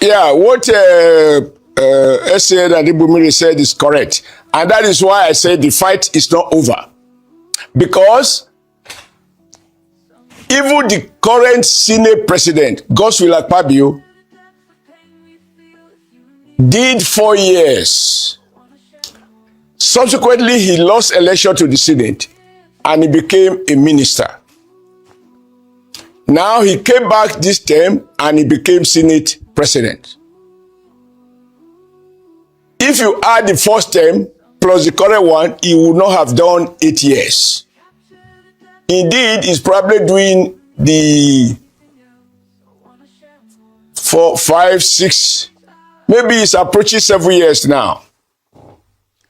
Yeah, what SAN and Ibumiri said is correct. And that is why I say the fight is not over. Because even the current Senate president, Godswill AKPABIO, did 4 years. Subsequently, he lost election to the Senate and he became a minister. Now he came back this term and he became Senate president. If you add the first term plus the current one, he would not have done 8 years. Indeed, he's probably doing the 4, 5, 6, maybe he's approaching 7 years now.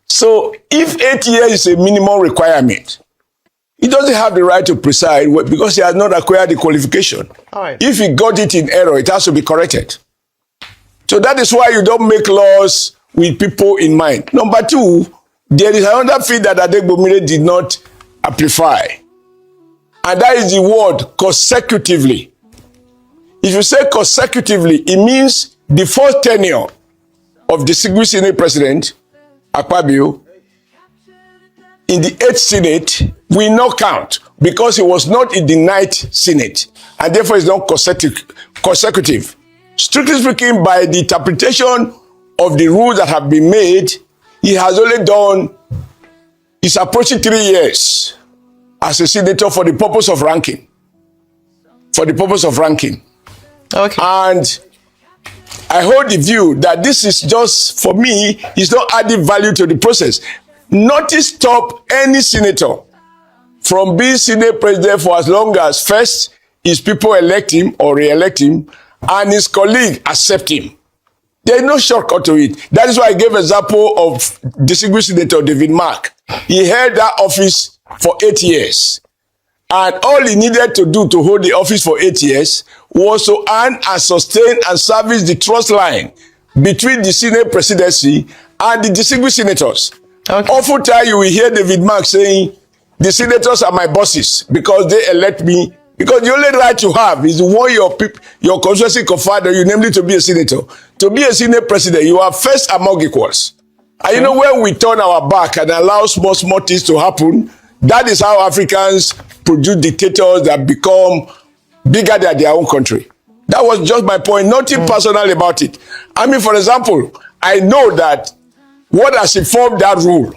So if 8 years is a minimum requirement, he doesn't have the right to preside because he has not acquired the qualification. All right. If he got it in error, it has to be corrected. So that is why you don't make laws with people in mind. Number two, there is another thing that Adegbomire did not amplify. And that is the word consecutively. If you say consecutively, it means the first tenure of the Senate president, AKPABIO, in the 8th Senate will not count because he was not in the 9th Senate and therefore is not consecutive. Strictly speaking, by the interpretation of the rules that have been made, he has only done, he's approaching 3 years as a senator for the purpose of ranking. For the purpose of ranking. Okay. And I hold the view that this is just, for me, it's not adding value to the process. Nothing stop any senator from being Senate president for as long as first his people elect him or re-elect him and his colleague accept him. There is no shortcut to it. That is why I gave example of distinguished Senator David Mark. He held that office for 8 years. And all he needed to do to hold the office for 8 years was to earn and sustain and service the trust line between the Senate presidency and the distinguished senators. Okay. Oftentimes you will hear David Mark saying, the senators are my bosses because they elect me. Because the only right you have is the one your constituency conferred on you, namely to be a senator. To be a Senate president, you are first among equals. And you know, when we turn our back and allow small things to happen, that is how Africans produce dictators that become bigger than their own country. That was just my point, nothing personal about it. I mean, for example, I know that what has informed that rule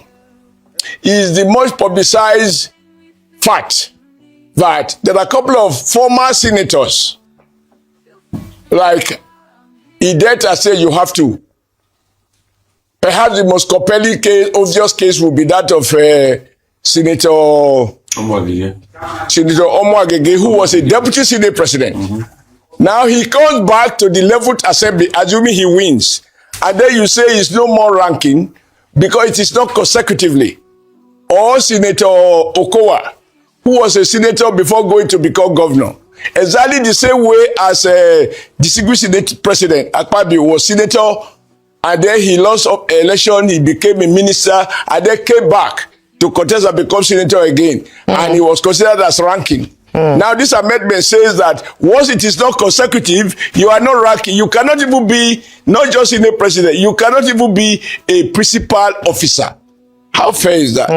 is the most publicized fact that there are a couple of former senators, like Ideta said you have to. Perhaps the most compelling case, obvious case would be that of Senator Omoagege, who was a deputy Senate president. Now he comes back to the 11th Assembly, assuming he wins. And then you say it's no more ranking because it is not consecutively. Or Senator Okowa, who was a senator before going to become governor. Exactly the same way as distinguished Senate President AKPABIO was senator, and then he lost election, he became a minister, and then came back to contest and become senator again. And he was considered as ranking. Now this amendment says that once it is not consecutive, you are not ranking. You cannot even be, not just Senate president, you cannot even be a principal officer. How fair is that?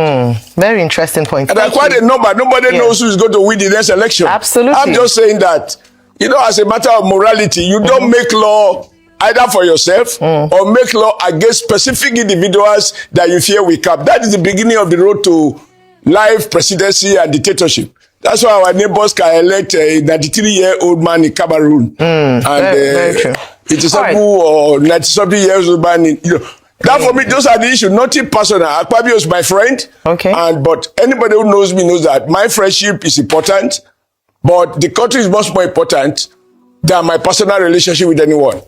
Very interesting point. And quite a number. Nobody knows who is going to win the next election. Absolutely. I'm just saying that, you know, as a matter of morality, you don't make law either for yourself or make law against specific individuals that you fear will come. That is the beginning of the road to life, presidency, and dictatorship. That's why our neighbors can elect a 93-year-old man in Cameroon. Very true. It is a or 90-something years old man in, you know. That for me, those are the issues, nothing personal. AKPABIO is my friend. Okay. But anybody who knows me knows that my friendship is important, but the country is much more important than my personal relationship with anyone.